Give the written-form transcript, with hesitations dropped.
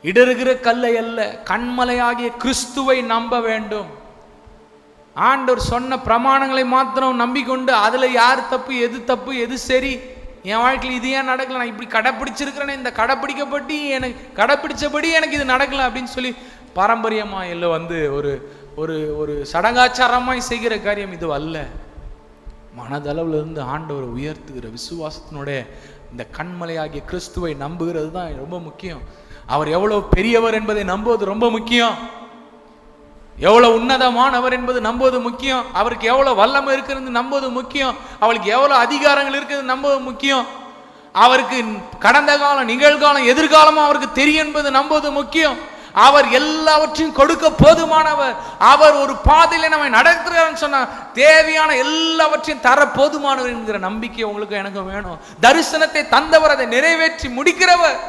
இடறுகிற கல்லை அல்ல, கண்மலையாகிய கிறிஸ்துவை நம்ப வேண்டும். ஆண்டவர் சொன்ன பிரமாணங்களை மாத்திரம் நம்பிக்கொண்டு அதுல யார் தப்பு எது சரி, என் வாழ்க்கையில் இது ஏன் நடக்கல, நான் இப்படி கடைப்பிடிச்சிருக்கிறேன், இந்த கடைப்பிடிச்சபடி எனக்கு இது நடக்கல அப்படின்னு சொல்லி பாரம்பரியமா இல்லை ஒரு ஒரு ஒரு சடங்காச்சாரமாய் செய்கிற காரியம் இது அல்ல. மனதளவுல இருந்து ஆண்டவரை உயர்த்துகிற விசுவாசத்தினுடைய இந்த கண்மலையாகிய கிறிஸ்துவை நம்புகிறது தான் ரொம்ப முக்கியம். அவர் எவ்வளவு பெரியவர் என்பதை நம்புவது ரொம்ப முக்கியம். எவ்வளவு உன்னதமானவர் என்பது நம்புவது முக்கியம். அவருக்கு எவ்வளவு வல்லமை இருக்கிறது நம்புவது முக்கியம். அவளுக்கு எவ்வளவு அதிகாரங்கள் இருக்கிறது நம்புவது முக்கியம். அவருக்கு கடந்த காலம், நிகழ்காலம், எதிர்காலமும் அவருக்கு தெரியும் என்பது நம்புவது முக்கியம். அவர் எல்லாவற்றையும் கொடுக்க போதுமானவர். அவர் ஒரு பாதையில நம்மை நடத்துகிறார் சொன்னா தேவையான எல்லாவற்றையும் தர போதுமானவர் என்கிற நம்பிக்கை உங்களுக்கு எனக்கு வேணும். தரிசனத்தை தந்தவர், அதை நிறைவேற்றி முடிக்கிறவர்.